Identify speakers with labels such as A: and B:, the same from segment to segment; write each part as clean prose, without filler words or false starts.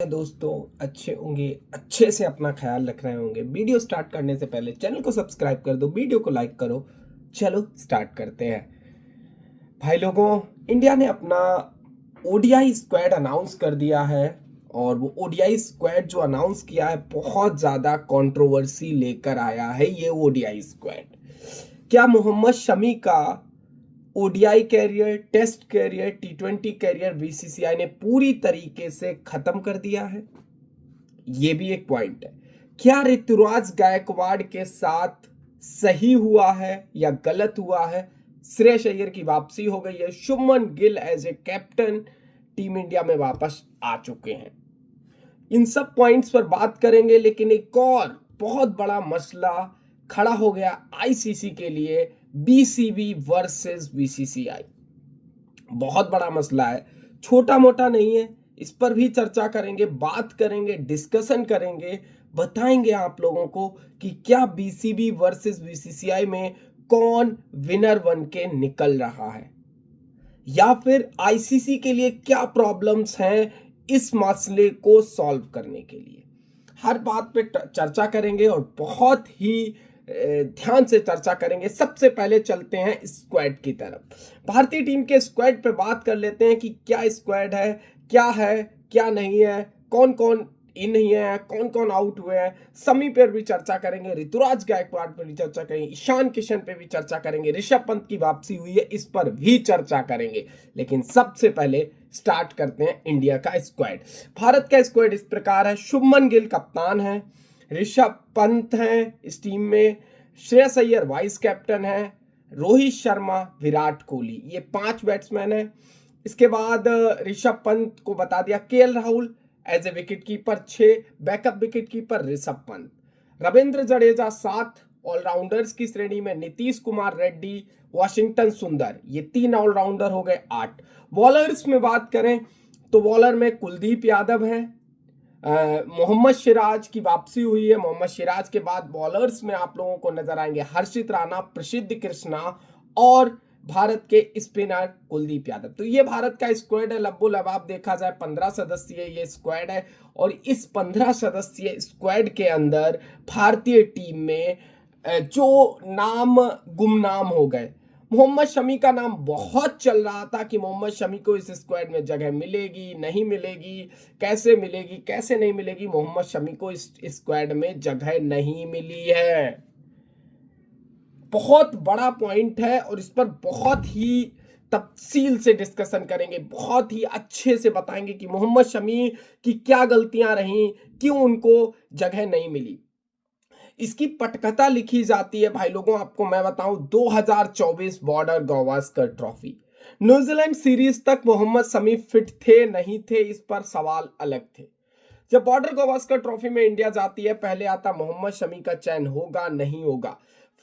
A: दोस्तों अच्छे होंगे, अच्छे से अपना ख्याल रख रहे होंगे। वीडियो स्टार्ट करने से पहले चैनल को सब्सक्राइब कर दो, वीडियो को लाइक करो। चलो स्टार्ट करते हैं। भाई लोगों, इंडिया ने अपना ओडीआई स्क्वाड अनाउंस कर दिया है और वो ओडीआई स्क्वाड जो अनाउंस किया है बहुत ज़्यादा कंट्रोवर्सी लेकर आया है। ये ओडीआई स्क्वाड क्या मोहम्मद शमी का ओडीआई कैरियर, टेस्ट कैरियर, टी20 कैरियर बीसीसीआई ने पूरी तरीके से खत्म कर दिया है? ये भी एक पॉइंट है। क्या ऋतुराज गायकवाड़ के साथ सही हुआ है या गलत हुआ है? श्रेयस अय्यर की वापसी हो गई है, Shubman Gill as a captain team India में वापस आ चुके हैं। इन सब पॉइंट्स पर बात करेंगे, लेकिन एक और बहुत बड़ा मसला खड़ा हो गया आईसीसी के लिए, बीसीबी वर्सेस बीसीसीआई। बहुत बड़ा मसला है, छोटा मोटा नहीं है। इस पर भी चर्चा करेंगे, बात करेंगे, डिस्कशन करेंगे, बताएंगे आप लोगों को कि क्या बीसीबी वर्सेस बीसीसीआई में कौन विनर बन के निकल रहा है, या फिर आईसीसी के लिए क्या प्रॉब्लम्स हैं इस मसले को सॉल्व करने के लिए। हर बात पे चर्चा करेंगे और बहुत ही ध्यान से चर्चा करेंगे। सबसे पहले चलते हैं स्क्वाड की तरफ। भारतीय टीम के स्क्वाड पे बात कर लेते हैं कि क्या स्क्वाड है क्या नहीं है, कौन कौन इन ही है, कौन कौन आउट हुए हैं। समी पर भी चर्चा करेंगे, ऋतुराज गायकवाड़ पर भी चर्चा करेंगे, ईशान किशन पे भी चर्चा करेंगे, ऋषभ पंत की वापसी हुई है इस पर भी चर्चा करेंगे। लेकिन सबसे पहले स्टार्ट करते हैं इंडिया का स्क्वाड। भारत का स्क्वाड इस प्रकार है। शुभमन गिल कप्तान है, ऋषभ पंत हैं इस टीम में, श्रेयस अय्यर वाइस कैप्टन है, रोहित शर्मा, विराट कोहली, ये 5 बैट्समैन हैं। इसके बाद ऋषभ पंत को बता दिया, KL Rahul as a wicket keeper 6, backup wicket keeper Rishabh Pant, Ravindra Jadeja 7, all rounders की श्रेणी में नीतीश कुमार रेड्डी, वाशिंगटन सुंदर, ये 3 ऑलराउंडर हो गए 8। बॉलर्स में बात करें तो बॉलर में कुलदीप यादव है, मोहम्मद सिराज की वापसी हुई है। मोहम्मद सिराज के बाद बॉलर्स में आप लोगों को नजर आएंगे हर्षित राणा, प्रसिद्ध कृष्णा और भारत के स्पिनर कुलदीप यादव। तो ये भारत का स्क्वाड है। लब्बो लबाब देखा जाए 15 सदस्यीय ये स्क्वाड है और इस 15 सदस्यीय स्क्वाड के अंदर भारतीय टीम में जो नाम गुमनाम हो गए, मोहम्मद शमी का नाम बहुत चल रहा था कि मोहम्मद शमी को इस स्क्वाड में जगह मिलेगी नहीं मिलेगी, कैसे मिलेगी कैसे नहीं मिलेगी। मोहम्मद शमी को इस स्क्वाड में जगह नहीं मिली है। बहुत बड़ा पॉइंट है और इस पर बहुत ही तफसील से डिस्कशन करेंगे, बहुत ही अच्छे से बताएंगे कि मोहम्मद शमी की क्या गलतियां रहीं, क्यों उनको जगह नहीं मिली। इसकी पटकथा लिखी जाती है भाई लोगों। आपको मैं बताऊं, 2024 border Gavaskar trophy, New Zealand series तक मोहम्मद शमी फिट थे नहीं थे, इस पर सवाल अलग थे। जब बॉर्डर गावस्कर ट्रॉफी में इंडिया जाती है, पहले आता मोहम्मद शमी का चयन होगा नहीं होगा,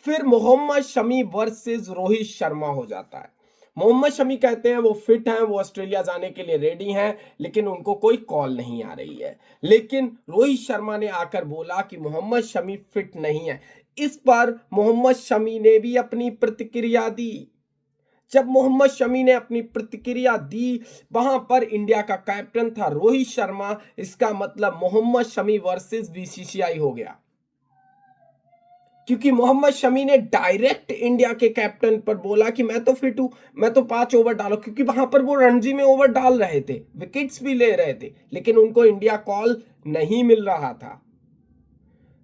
A: फिर मोहम्मद शमी वर्सेस रोहित शर्मा हो जाता है। मोहम्मद शमी कहते हैं वो फिट हैं, वो ऑस्ट्रेलिया जाने के लिए रेडी हैं, लेकिन उनको कोई कॉल नहीं आ रही है। लेकिन रोहित शर्मा ने आकर बोला कि मोहम्मद शमी फिट नहीं है। इस पर मोहम्मद शमी ने भी अपनी प्रतिक्रिया दी। जब मोहम्मद शमी ने अपनी प्रतिक्रिया दी, वहां पर इंडिया का कैप्टन था रोहित शर्मा। इसका मतलब मोहम्मद शमी वर्सेस बीसीसीआई हो गया, क्योंकि मोहम्मद शमी ने डायरेक्ट इंडिया के कैप्टन पर बोला कि मैं तो फिट हूं, मैं तो 5 ओवर डालो, क्योंकि वहां पर वो रणजी में ओवर डाल रहे थे, विकेट्स भी ले रहे थे, लेकिन उनको इंडिया कॉल नहीं मिल रहा था।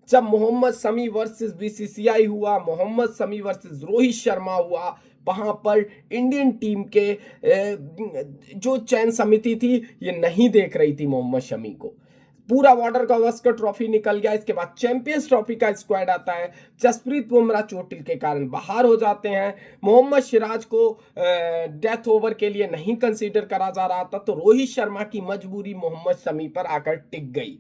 A: जब मोहम्मद शमी वर्सेस बीसीसीआई हुआ, मोहम्मद शमी वर्सेस रोहित शर्मा हुआ, वहां पर इंडियन टीम के जो चयन समिति थी ये नहीं देख रही थी मोहम्मद शमी को। पूरा बॉर्डर गावस्कर ट्रॉफी निकल गया। इसके बाद चैंपियंस ट्रॉफी का स्क्वाड आता है। जसप्रीत बुमराह चोटिल के कारण बाहर हो जाते हैं। मोहम्मद सिराज को डेथ ओवर के लिए नहीं कंसीडर करा जा रहा था, तो रोहित शर्मा की मजबूरी मोहम्मद शमी पर आकर टिक गई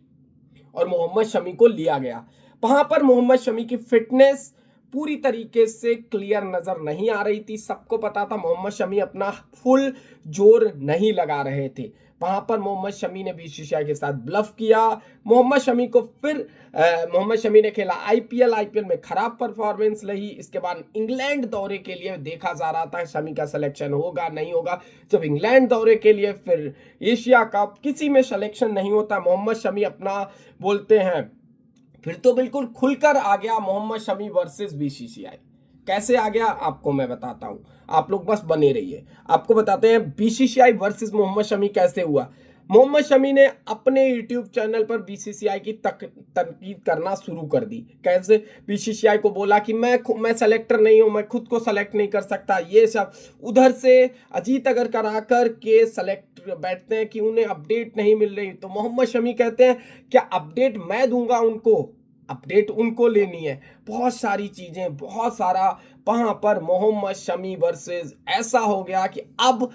A: और मोहम्मद शमी को लिया गया। वहां पर मोहम्मद शमी की फिटनेस पूरी तरीके से क्लियर नजर नहीं आ रही थी। सबको पता था मोहम्मद शमी अपना फुल जोर नहीं लगा रहे थे। वहां पर मोहम्मद शमी ने बीसीसीआई के साथ ब्लफ किया। मोहम्मद शमी को फिर मोहम्मद शमी ने खेला आईपीएल में खराब परफॉर्मेंस रही। इसके बाद इंग्लैंड दौरे के लिए देखा जा रहा था शमी का सिलेक्शन होगा नहीं होगा। जब इंग्लैंड दौरे के लिए फिर एशिया कप किसी में सिलेक्शन नहीं होता, मोहम्मद शमी अपना बोलते हैं, फिर तो बिल्कुल खुलकर आ गया मोहम्मद शमी वर्सेस बीसीसीआई। कैसे आ गया आपको मैं बताता हूं, आप लोग बस बने रहिए। आपको बताते हैं बीसीसीआई वर्सेस मोहम्मद शमी कैसे हुआ। मोहम्मद शमी ने अपने यूट्यूब चैनल पर बीसीसीआई की तनकीद करना शुरू कर दी। कैसे? बीसीसीआई को बोला कि मैं सेलेक्टर नहीं हूं, मैं खुद को सेलेक्ट नहीं कर सकता, ये सब। उधर से अजीत अगर कराकर के सेलेक्ट बैठते हैं कि उन्हें अपडेट नहीं मिल रही, तो मोहम्मद शमी कहते हैं क्या अपडेट मैं दूंगा उनको, अपडेट उनको लेनी है। बहुत सारी चीजें, बहुत सारा वहां पर मोहम्मद शमी वर्सेस ऐसा हो गया कि अब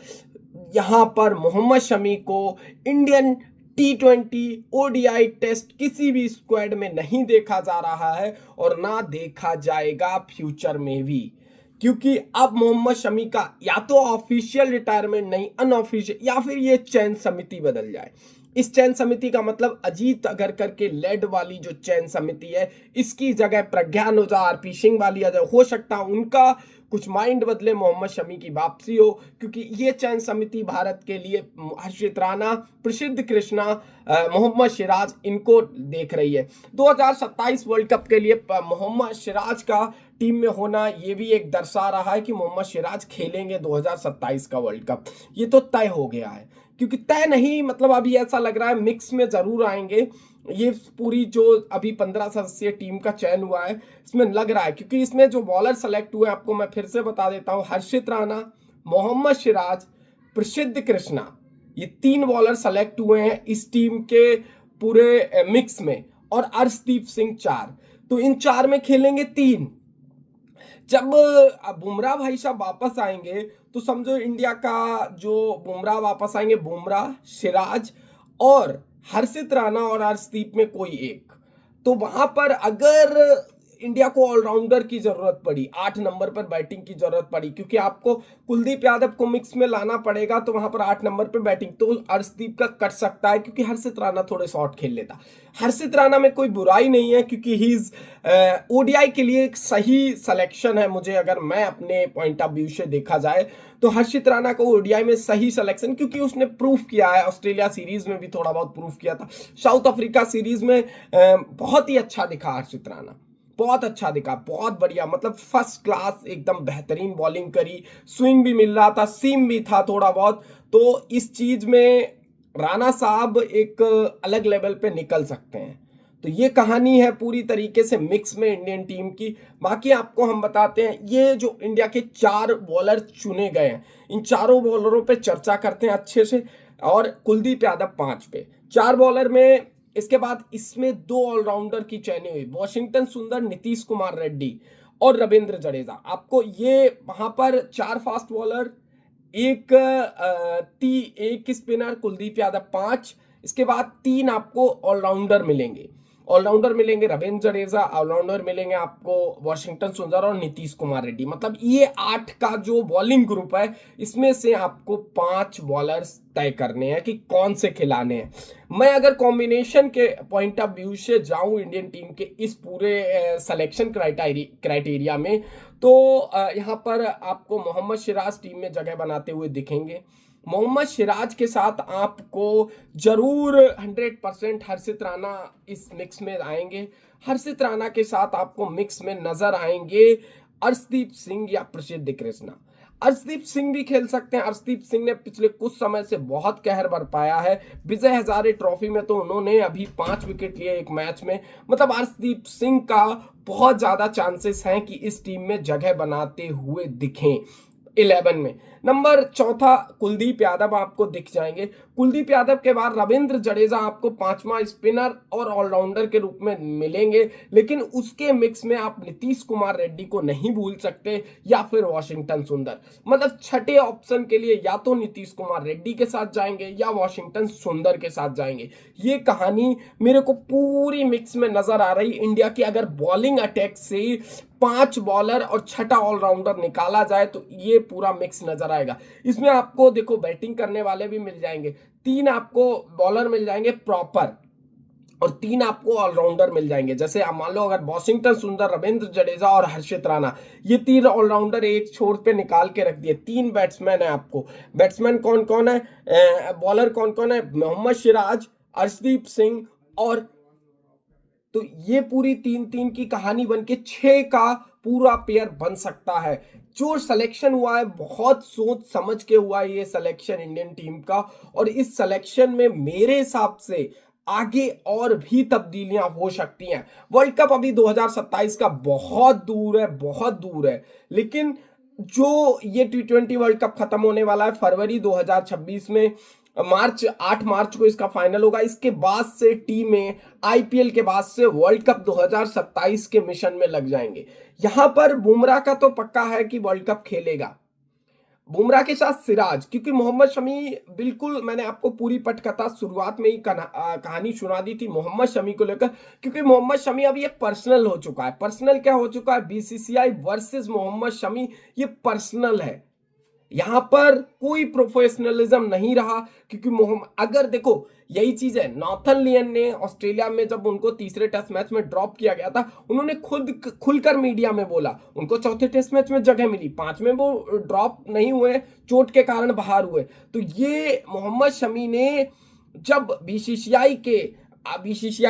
A: यहां पर मोहम्मद शमी को इंडियन T20 ओडीआई टेस्ट किसी भी स्क्वाड में नहीं देखा जा रहा है और ना देखा जाएगा फ्यूचर में भी, क्योंकि अब मोहम्मद शमी का या तो ऑफिशियल रिटायरमेंट नहीं, अनऑफिशियल, या फिर ये चयन समिति बदल जाए। इस चयन समिति का मतलब अजीत अगरकर के लेड वाली जो चयन समिति है, इसकी जगह प्रज्ञान ओझा, आरपी सिंह वाली हो सकता है उनका कुछ माइंड बदले, मोहम्मद शमी की वापसी हो, क्योंकि ये चयन समिति भारत के लिए हर्षित राणा, प्रसिद्ध कृष्णा, मोहम्मद सिराज इनको देख रही है। 2027 वर्ल्ड कप के लिए मोहम्मद सिराज का टीम में होना ये भी एक दर्शा रहा है कि मोहम्मद सिराज खेलेंगे 2027 का वर्ल्ड कप। ये तो तय हो गया है, क्योंकि तय नहीं मतलब अभी ऐसा लग रहा है मिक्स में जरूर आएंगे। ये पूरी जो अभी 15 सदस्यीय टीम का चयन हुआ है इसमें लग रहा है, क्योंकि इसमें जो बॉलर सेलेक्ट हुए आपको मैं फिर से बता देता हूं, हर्षित राणा, मोहम्मद सिराज, प्रसिद्ध कृष्णा, ये 3 बॉलर सेलेक्ट हुए हैं इस टीम के पूरे मिक्स में, और अर्शदीप सिंह 4। तो इन 4 में खेलेंगे 3। जब बुमराह भाई साहब वापस आएंगे तो समझो इंडिया का जो बुमराह वापस आएंगे, बुमराह, सिराज और हर्षित राणा और अर्शदीप में कोई एक, तो वहां पर अगर इंडिया को ऑलराउंडर की जरूरत पड़ी, 8 नंबर पर बैटिंग की जरूरत पड़ी, क्योंकि आपको कुलदीप यादव को मिक्स में लाना पड़ेगा, तो वहां पर 8 नंबर पर बैटिंग तो अर्शदीप का कट सकता है, क्योंकि हर्षित राणा थोड़े शॉट खेल लेता। हर्षित राणा में कोई बुराई नहीं है, क्योंकि ही इज ओडीआई के लिए एक सही सिलेक्शन है। मुझे अगर मैं अपने पॉइंट ऑफ व्यू से देखा जाए तो हर्षित राणा को ओडीआई में सही सिलेक्शन, क्योंकि उसने प्रूफ किया है, ऑस्ट्रेलिया सीरीज में भी थोड़ा बहुत प्रूफ किया था, साउथ अफ्रीका सीरीज में बहुत ही अच्छा दिखा हर्षित राणा, बहुत अच्छा दिखा, बहुत बढ़िया, मतलब फर्स्ट क्लास एकदम बेहतरीन बॉलिंग करी, स्विंग भी मिल रहा था, सीम भी था थोड़ा बहुत। तो इस चीज में राणा साहब एक अलग लेवल पे निकल सकते हैं। तो ये कहानी है पूरी तरीके से मिक्स में इंडियन टीम की। बाकी आपको हम बताते हैं ये जो इंडिया के 4 बॉलर चुने गए हैं, इन चारों बॉलरों पे चर्चा करते हैं अच्छे से, और कुलदीप यादव 5 पे, 4 बॉलर में। इसके बाद इसमें 2 ऑलराउंडर की चयनिंग हुई, वॉशिंगटन सुंदर, नीतीश कुमार रेड्डी और रविंद्र जडेजा। आपको ये वहां पर 4 फास्ट बॉलर, एक स्पिनर कुलदीप यादव 5, इसके बाद 3 आपको ऑलराउंडर मिलेंगे, रविंद्र जडेजा, ऑलराउंडर मिलेंगे आपको वॉशिंगटन सुंदर और नीतीश कुमार रेड्डी। मतलब ये 8 का जो बॉलिंग ग्रुप है, इसमें से आपको 5 बॉलर्स तय करने हैं कि कौन से खिलाने हैं। मैं अगर कॉम्बिनेशन के पॉइंट ऑफ व्यू से जाऊं इंडियन टीम के इस पूरे सिलेक्शन क्राइटेरिया में, तो यहाँ पर आपको मोहम्मद सिराज टीम में जगह बनाते हुए दिखेंगे। मोहम्मद सिराज के साथ आपको जरूर 100% हर्षित राणा इस मिक्स में आएंगे। हर्षित राणा के साथ आपको मिक्स में नजर आएंगे अर्शदीप सिंह या प्रसिद्ध कृष्णा। अर्शदीप सिंह भी खेल सकते हैं। अर्शदीप सिंह ने पिछले कुछ समय से बहुत कहर बरपाया है। विजय हजारे ट्रॉफी में तो उन्होंने अभी 5 विकेट लिए एक मैच में। मतलब अर्शदीप सिंह का बहुत ज्यादा चांसेस हैं कि इस टीम में जगह बनाते हुए दिखें 11 में। नंबर 4 कुलदीप यादव आपको दिख जाएंगे। कुलदीप यादव के बाद रविंद्र जडेजा आपको 5वां स्पिनर और ऑलराउंडर के रूप में मिलेंगे, लेकिन उसके मिक्स में आप नीतीश कुमार रेड्डी को नहीं भूल सकते या फिर वॉशिंगटन सुंदर। मतलब छठे ऑप्शन के लिए या तो नीतीश कुमार रेड्डी के साथ जाएंगे या वॉशिंगटन सुंदर के साथ जाएंगे। ये कहानी मेरे को पूरी मिक्स में नजर आ रही इंडिया की। अगर बॉलिंग अटैक से 5 बॉलर और 6ठा ऑलराउंडर निकाला जाए तो ये पूरा मिक्स नजर आएगा। इसमें आपको देखो बैटिंग करने वाले भी मिल जाएंगे, 3 आपको बॉलर मिल जाएंगे प्रॉपर और 3 आपको ऑलराउंडर मिल जाएंगे। जैसे आप मान लो अगर वॉशिंगटन सुंदर, रविंद्र जडेजा और हर्षित राणा, ये 3 ऑलराउंडर एक छोर पे निकाल के रख दिए। 3 बैट्समैन है आपको। बैट्समैन कौन कौन है, बॉलर कौन कौन है, मोहम्मद सिराज, अर्शदीप सिंह और, तो ये पूरी 3-3 की कहानी बन के 6 का पूरा पेयर बन सकता है। जो सिलेक्शन हुआ है बहुत सोच समझ के हुआ है ये सिलेक्शन इंडियन टीम का, और इस सिलेक्शन में मेरे हिसाब से आगे और भी तब्दीलियां हो सकती हैं। वर्ल्ड कप अभी 2027 का बहुत दूर है, बहुत दूर है, लेकिन जो ये T20 वर्ल्ड कप खत्म होने वाला है फरवरी 2026 में, 8 मार्च को इसका फाइनल होगा। इसके बाद से टीमें आईपीएल के बाद से वर्ल्ड कप 2027 के मिशन में लग जाएंगे। यहां पर बुमराह का तो पक्का है कि वर्ल्ड कप खेलेगा, बुमराह के साथ सिराज, क्योंकि मोहम्मद शमी, बिल्कुल मैंने आपको पूरी पटकथा शुरुआत में ही कहानी सुना दी थी मोहम्मद शमी को लेकर, क्योंकि मोहम्मद शमी अब ये पर्सनल हो चुका है। पर्सनल क्या हो चुका है, बीसीसीआई वर्सेस मोहम्मद शमी, ये पर्सनल है। यहां पर कोई प्रोफेशनलिज्म नहीं रहा, क्योंकि मोहम्मद, अगर देखो यही चीज है, नॉर्थन लियन ने ऑस्ट्रेलिया में जब उनको तीसरे टेस्ट मैच में ड्रॉप किया गया था, उन्होंने खुद खुलकर मीडिया में बोला उनको चौथे टेस्ट मैच में जगह मिली, 5 में वो ड्रॉप नहीं हुए, चोट के कारण बाहर हुए। तो ये मोहम्मद शमी ने जब बीसीसीआई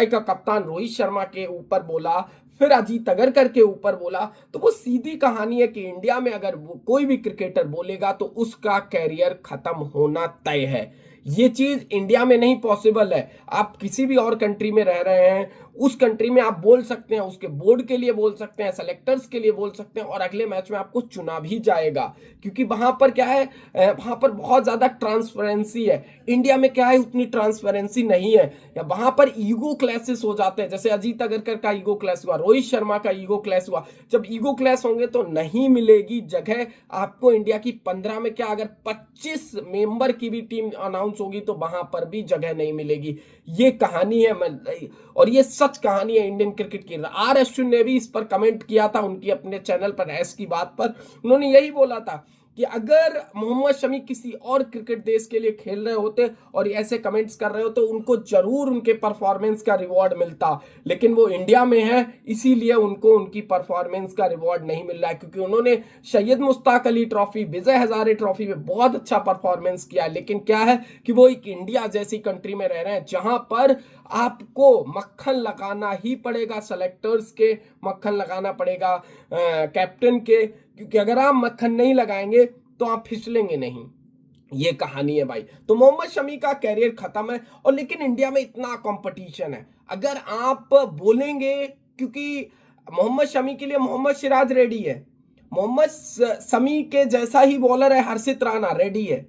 A: का कप्तान रोहित शर्मा के ऊपर बोला, फिर अजीत अगरकर के ऊपर बोला, तो वो सीधी कहानी है कि इंडिया में अगर कोई भी क्रिकेटर बोलेगा तो उसका कैरियर खत्म होना तय है। ये चीज इंडिया में नहीं पॉसिबल है। आप किसी भी और कंट्री में रह रहे हैं, उस कंट्री में आप बोल सकते हैं, उसके बोर्ड के लिए बोल सकते हैं, सेलेक्टर्स के लिए बोल सकते हैं, और अगले मैच में आपको चुना भी जाएगा, क्योंकि वहां पर क्या है, वहां पर बहुत ज्यादा ट्रांसपेरेंसी है। इंडिया में क्या है, उतनी ट्रांसपेरेंसी नहीं है, या वहां पर ईगो क्लैशेस हो जाते हैं। जैसे अजीत अगरकर का ईगो क्लैश हुआ, रोहित शर्मा का ईगो क्लैश हुआ। जब ईगो क्लैश होंगे तो नहीं मिलेगी जगह आपको। इंडिया की 15 में क्या, अगर 25 मेंबर की भी टीम अनाउंस होगी तो वहां पर भी जगह नहीं मिलेगी। ये कहानी है, और ये सच कहानी है इंडियन क्रिकेट की। आर अश्विन ने भी इस पर कमेंट किया था उनकी अपने चैनल पर ऐस की बात पर। उन्होंने यही बोला था कि अगर मोहम्मद शमी किसी और क्रिकेट देश के लिए खेल रहे होते और ऐसे कमेंट्स कर रहे हो तो उनको जरूर उनके परफॉर्मेंस का रिवॉर्ड मिलता, लेकिन वो इंडिया में है, इसीलिए उनको उनकी परफॉर्मेंस का रिवॉर्ड नहीं मिल रहा है, क्योंकि उन्होंने सैयद मुश्ताक अली ट्रॉफी, विजय हजारे ट्रॉफी में बहुत अच्छा परफॉर्मेंस किया। लेकिन क्या है कि वो एक इंडिया जैसी कंट्री में रह रहे हैं जहां पर आपको मक्खन लगाना ही पड़ेगा, सेलेक्टर्स के मक्खन लगाना पड़ेगा, कैप्टन के, क्योंकि अगर आप मक्खन नहीं लगाएंगे तो आप फिसलेंगे नहीं। ये कहानी है भाई। तो मोहम्मद शमी का कैरियर खत्म है, और लेकिन इंडिया में इतना कंपटीशन है, अगर आप बोलेंगे, क्योंकि मोहम्मद शमी के लिए मोहम्मद सिराज रेडी है, मोहम्मद शमी के जैसा ही बॉलर है हर्षित राणा, रेडी है,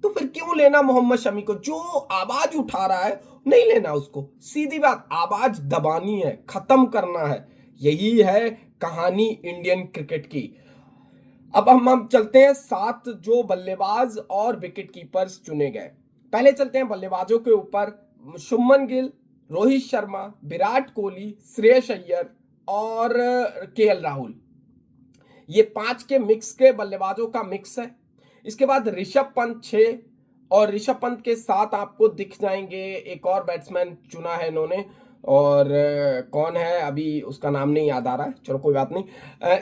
A: तो फिर क्यों लेना मोहम्मद शमी को? जो आवाज उठा रहा है नहीं लेना उसको। सीधी बात, आवाज दबानी है, खत्म करना है। यही है कहानी इंडियन क्रिकेट की। अब हम चलते हैं 7 जो बल्लेबाज और विकेट कीपर्स चुने गए। पहले चलते हैं बल्लेबाजों के ऊपर। शुभमन गिल, रोहित शर्मा, विराट कोहली, श्रेयस अय्यर और केएल राहुल, ये 5 के मिक्स के बल्लेबाजों का मिक्स है। इसके बाद ऋषभ पंत 6, और ऋषभ पंत के साथ आपको दिख जाएंगे एक और बैट्समैन चुना है इन्होंने, और कौन है अभी उसका नाम नहीं याद आ रहा है, चलो कोई बात नहीं।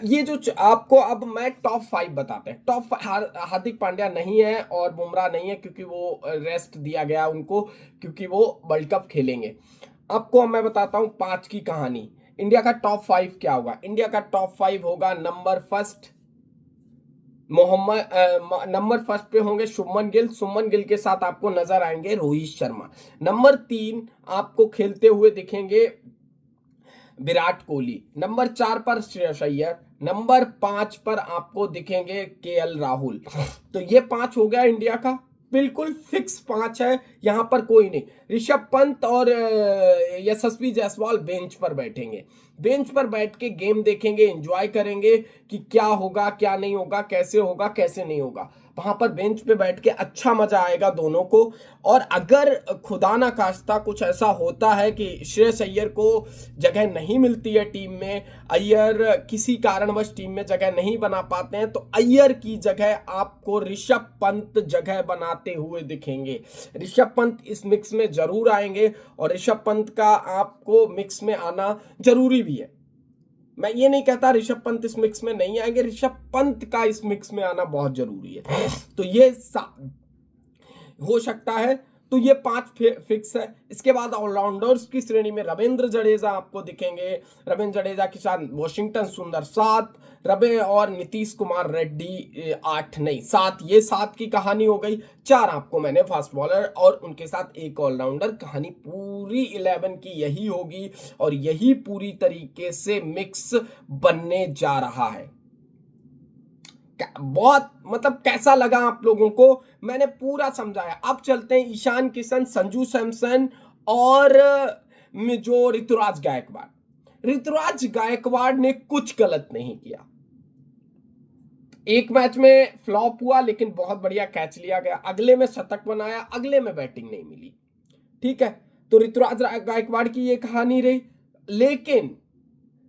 A: ये जो आपको अब मैं टॉप 5 बताते हैं। टॉप 5 हार्दिक पांड्या नहीं है और बुमराह नहीं है, क्योंकि वो रेस्ट दिया गया उनको, क्योंकि वो वर्ल्ड कप खेलेंगे। आपको मैं बताता हूँ 5 की कहानी। इंडिया का टॉप 5 क्या होगा? इंडिया का टॉप 5 होगा, नंबर फर्स्ट पे होंगे शुभमन गिल। शुभमन गिल के साथ आपको नजर आएंगे रोहित शर्मा। नंबर 3 आपको खेलते हुए दिखेंगे विराट कोहली। नंबर 4 पर श्रेयस अय्यर। नंबर 5 पर आपको दिखेंगे केएल राहुल। तो ये 5 हो गया इंडिया का, बिल्कुल फिक्स 5 है, यहां पर कोई नहीं। ऋषभ पंत और यशस्वी जायसवाल बेंच पर बैठेंगे, बेंच पर बैठ के गेम देखेंगे, एंजॉय करेंगे कि क्या होगा क्या नहीं होगा, कैसे होगा कैसे नहीं होगा। वहां पर बेंच पे बैठ के अच्छा मजा आएगा दोनों को। और अगर खुदा ना खास्ता कुछ ऐसा होता है कि श्रेयस अय्यर को जगह नहीं मिलती है टीम में, अय्यर किसी कारणवश टीम में जगह नहीं बना पाते हैं, तो अय्यर की जगह आपको ऋषभ पंत जगह बनाते हुए दिखेंगे। ऋषभ पंत इस मिक्स में जरूर आएंगे और ऋषभ पंत का आपको मिक्स में आना जरूरी भी है। मैं ये नहीं कहता ऋषभ पंत इस मिक्स में नहीं आएंगे, ऋषभ पंत का इस मिक्स में आना बहुत जरूरी है। तो ये हो सकता है। तो ये 5 फिक्स है। इसके बाद ऑलराउंडर्स की श्रेणी में रविंद्र जडेजा आपको दिखेंगे। रविंद्र जडेजा के साथ वॉशिंगटन सुंदर 7, रबे और नीतीश कुमार रेड्डी 8 नहीं 7, ये 7 की कहानी हो गई। 4 आपको मैंने फास्ट बॉलर और उनके साथ एक ऑलराउंडर। कहानी पूरी 11 की यही होगी और यही पूरी तरीके से मिक्स बनने जा रहा है। बहुत मतलब कैसा लगा आप लोगों को, मैंने पूरा समझाया। अब चलते हैं ईशान किशन, संजू सैमसन और जो ऋतुराज गायकवाड़। ऋतुराज गायकवाड़ ने कुछ गलत नहीं किया। एक मैच में फ्लॉप हुआ लेकिन बहुत बढ़िया कैच लिया गया, अगले में शतक बनाया, अगले में बैटिंग नहीं मिली। ठीक है, तो ऋतुराज गायकवाड़ की ये कहानी रही। लेकिन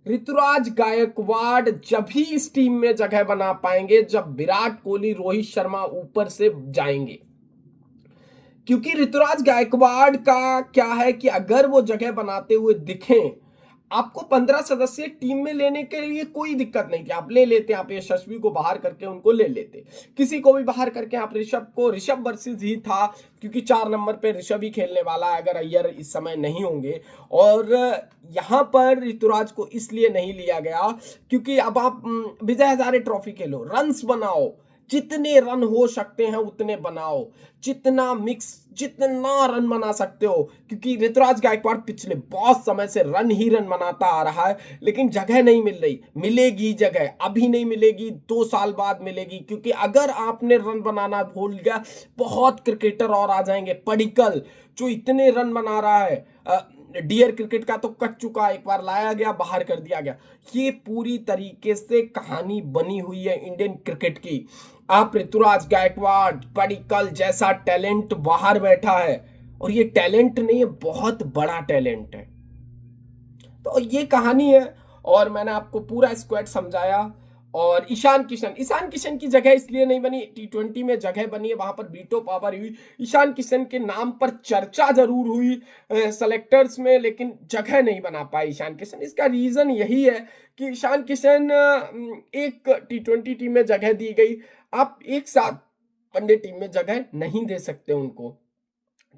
A: ऋतुराज गायकवाड़ जब ही इस टीम में जगह बना पाएंगे जब विराट कोहली, रोहित शर्मा ऊपर से जाएंगे। क्योंकि ऋतुराज गायकवाड़ का क्या है कि अगर वो जगह बनाते हुए दिखें, आपको 15 सदस्य टीम में लेने के लिए कोई दिक्कत नहीं थी, आप ले लेते, आप यशस्वी को बाहर करके उनको ले लेते, किसी को भी बाहर करके आप ऋषभ वर्सेस ही था, क्योंकि 4 नंबर पे ऋषभ ही खेलने वाला है अगर अय्यर इस समय नहीं होंगे। और यहां पर ऋतुराज को इसलिए नहीं लिया गया क्योंकि अब आप विजय हजारे ट्रॉफी खेलो, रन्स बनाओ, जितने रन हो सकते हैं उतने बनाओ, जितना रन बना सकते हो, क्योंकि ऋतुराज गायकवाड़ पिछले बहुत समय से रन ही रन बनाता आ रहा है, लेकिन जगह नहीं मिल रही। मिलेगी जगह, अभी नहीं मिलेगी, 2 साल बाद मिलेगी। क्योंकि अगर आपने रन बनाना भूल गया, बहुत क्रिकेटर और आ जाएंगे। पडिक्कल जो इतने रन बना रहा है, डियर क्रिकेट का तो कट चुका, एक बार लाया गया बाहर कर दिया गया। ये पूरी तरीके से कहानी बनी हुई है इंडियन क्रिकेट की। आप ऋतुराज गायकवाड़, पडिक्कल जैसा टैलेंट बाहर बैठा है, और ये टैलेंट नहीं है, बहुत बड़ा टैलेंट है। तो ये कहानी है और मैंने आपको पूरा स्क्वाड समझाया। और ईशान किशन की जगह इसलिए नहीं बनी, T20 में जगह बनी है, वहां पर वीटो पावर हुई। ईशान किशन के नाम पर चर्चा जरूर हुई सेलेक्टर्स में, लेकिन जगह नहीं बना पाए ईशान किशन। इसका रीजन यही है कि ईशान किशन एक T20 टीम में जगह दी गई, आप एक साथ वनडे टीम में जगह नहीं दे सकते उनको।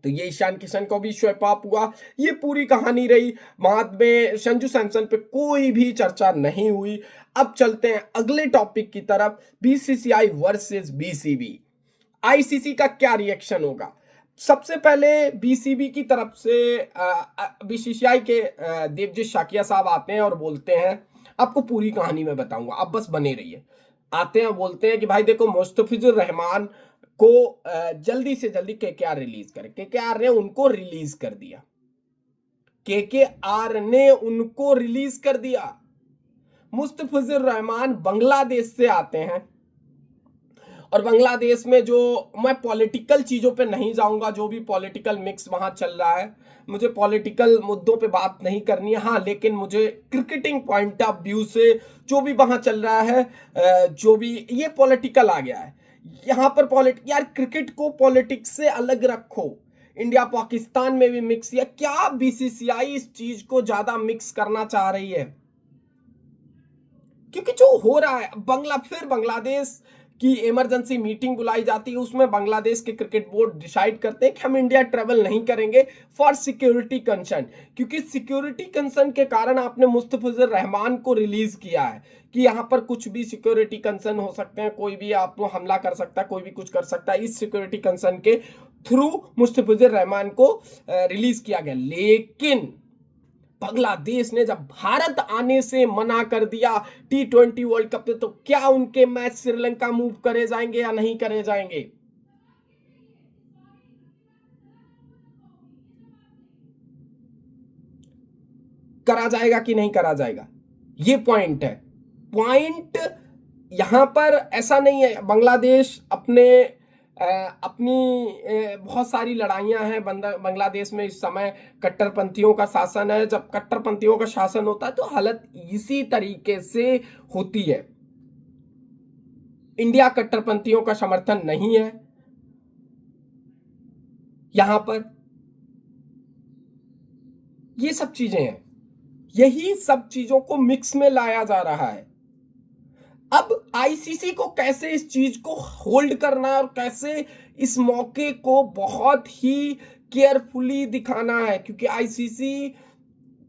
A: तो ये ईशान किशन को भी स्वेप अप हुआ। ये पूरी कहानी रही। बाद में संजू सैमसन पे कोई भी चर्चा नहीं हुई। अब चलते हैं अगले टॉपिक की तरफ, बीसीसीआई वर्सेस बीसीबी। आईसीसी का क्या रिएक्शन होगा। सबसे पहले बीसीबी की तरफ से बीसीसीआई के देवजीत शाकिया साहब आते हैं और बोलते हैं, आपको पूरी कहानी में बताऊंगा, आप बस बने रहिए। आते हैं, बोलते हैं कि भाई देखो, मुस्तफिजुर रहमान को जल्दी से जल्दी केकेआर रिलीज करे। केकेआर ने उनको रिलीज कर दिया, केकेआर ने उनको रिलीज कर दिया। मुस्तफिजुर रहमान बांग्लादेश से आते हैं और बांग्लादेश में जो, मैं पॉलिटिकल चीजों पे नहीं जाऊंगा, जो भी पॉलिटिकल मिक्स वहां चल रहा है, मुझे पॉलिटिकल मुद्दों पे बात नहीं करनी है। हाँ, लेकिन मुझे क्रिकेटिंग पॉइंट ऑफ व्यू से जो भी वहां चल रहा है, जो भी ये पॉलिटिकल आ गया है यहाँ पर, यार क्रिकेट को पॉलिटिक्स से अलग रखो। इंडिया पाकिस्तान में भी मिक्स, या क्या बीसीसीआई इस चीज को ज्यादा मिक्स करना चाह रही है? क्योंकि जो हो रहा है, बांग्लादेश की इमरजेंसी मीटिंग बुलाई जाती है, उसमें बांग्लादेश के क्रिकेट बोर्ड डिसाइड करते हैं कि हम इंडिया ट्रेवल नहीं करेंगे फॉर सिक्योरिटी कंसर्न। क्योंकि सिक्योरिटी कंसर्न के कारण आपने मुस्तफिजुर रहमान को रिलीज किया है कि यहाँ पर कुछ भी सिक्योरिटी कंसर्न हो सकते हैं, कोई भी आपको हमला कर सकता है, कोई भी कुछ कर सकता है। इस सिक्योरिटी कंसर्न के थ्रू मुस्तफिजुर रहमान को रिलीज किया गया। लेकिन बांग्लादेश ने जब भारत आने से मना कर दिया T20 वर्ल्ड कप में, तो क्या उनके मैच श्रीलंका मूव करे जाएंगे या नहीं करे जाएंगे? करा जाएगा कि नहीं करा जाएगा, ये पॉइंट है। पॉइंट यहाँ पर ऐसा नहीं है, बांग्लादेश अपनी बहुत सारी लड़ाइयाँ हैं। बांग्लादेश में इस समय कट्टरपंथियों का शासन है। जब कट्टरपंथियों का शासन होता है तो हालत इसी तरीके से होती है। इंडिया कट्टरपंथियों का समर्थन नहीं है यहाँ पर। ये सब चीजें हैं, यही सब चीजों को मिक्स में लाया जा रहा है। अब आईसीसी को कैसे इस चीज को होल्ड करना है और कैसे इस मौके को बहुत ही केयरफुली दिखाना है, क्योंकि आईसीसी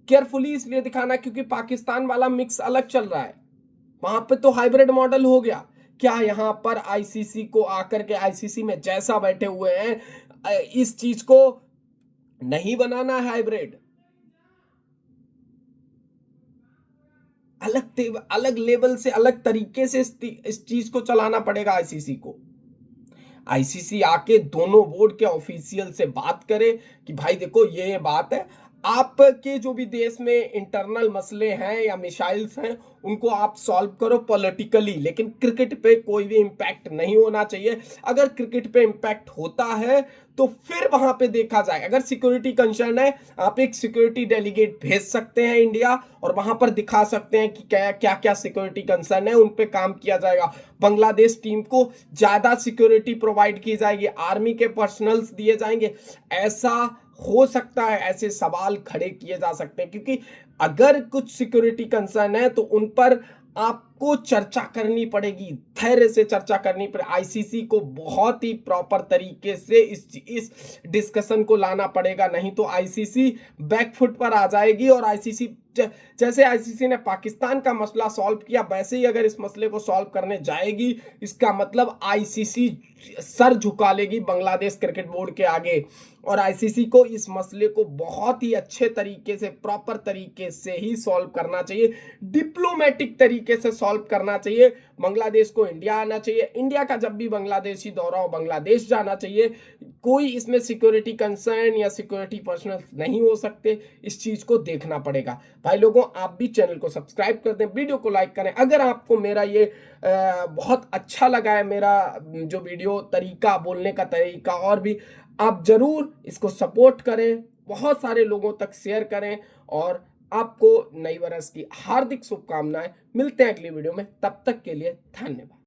A: केयरफुली इसलिए दिखाना है क्योंकि पाकिस्तान वाला मिक्स अलग चल रहा है। वहां पे तो हाइब्रिड मॉडल हो गया। क्या यहां पर आईसीसी को आकर के आईसीसी में जैसा बैठे हुए हैं इस चीज को नहीं बनाना है हाइब्रिड? अलग लेवल से, अलग तरीके से इस चीज को चलाना पड़ेगा आईसीसी को। आईसीसी आके दोनों बोर्ड के ऑफिशियल से बात करे कि भाई देखो ये बात है, आपके जो भी देश में इंटरनल मसले हैं या मिसाइल्स हैं उनको आप सॉल्व करो पॉलिटिकली, लेकिन क्रिकेट पे कोई भी इंपैक्ट नहीं होना चाहिए। अगर क्रिकेट पे इंपैक्ट होता है तो फिर वहां पे देखा जाए। अगर सिक्योरिटी कंसर्न है, आप एक सिक्योरिटी डेलीगेट भेज सकते हैं इंडिया और वहां पर दिखा सकते हैं कि क्या क्या क्या सिक्योरिटी कंसर्न है, उन पे काम किया जाएगा। बांग्लादेश टीम को ज्यादा सिक्योरिटी प्रोवाइड की जाएगी, आर्मी के पर्सनल्स दिए जाएंगे। ऐसा हो सकता है, ऐसे सवाल खड़े किए जा सकते हैं, क्योंकि अगर कुछ सिक्योरिटी कंसर्न है तो उन पर आपको चर्चा करनी पड़ेगी, धैर्य से चर्चा करनी पड़ेगी। आईसीसी को बहुत ही प्रॉपर तरीके से इस डिस्कशन को लाना पड़ेगा, नहीं तो आईसीसी बैकफुट पर आ जाएगी। और आईसीसी जैसे आईसीसी ने पाकिस्तान का मसला सॉल्व किया, वैसे ही अगर इस मसले को सॉल्व करने जाएगी, इसका मतलब आईसीसी सर झुका लेगी बांग्लादेश क्रिकेट बोर्ड के आगे। और आईसीसी को इस मसले को बहुत ही अच्छे तरीके से, प्रॉपर तरीके से ही सॉल्व करना चाहिए, डिप्लोमेटिक तरीके से सॉल्व करना चाहिए। बांग्लादेश को इंडिया आना चाहिए, इंडिया का जब भी बांग्लादेशी दौरा हो बांग्लादेश जाना चाहिए। कोई इसमें सिक्योरिटी कंसर्न या सिक्योरिटी पर्सनल नहीं हो सकते, इस चीज को देखना पड़ेगा। भाई लोगों, आप भी चैनल को सब्सक्राइब कर दें, वीडियो को लाइक करें। अगर आपको मेरा ये बहुत अच्छा लगा है, मेरा जो वीडियो तरीका, बोलने का तरीका, और भी, आप जरूर इसको सपोर्ट करें, बहुत सारे लोगों तक शेयर करें। और आपको नई वर्ष की हार्दिक शुभकामनाएं। मिलते हैं अगली वीडियो में, तब तक के लिए धन्यवाद।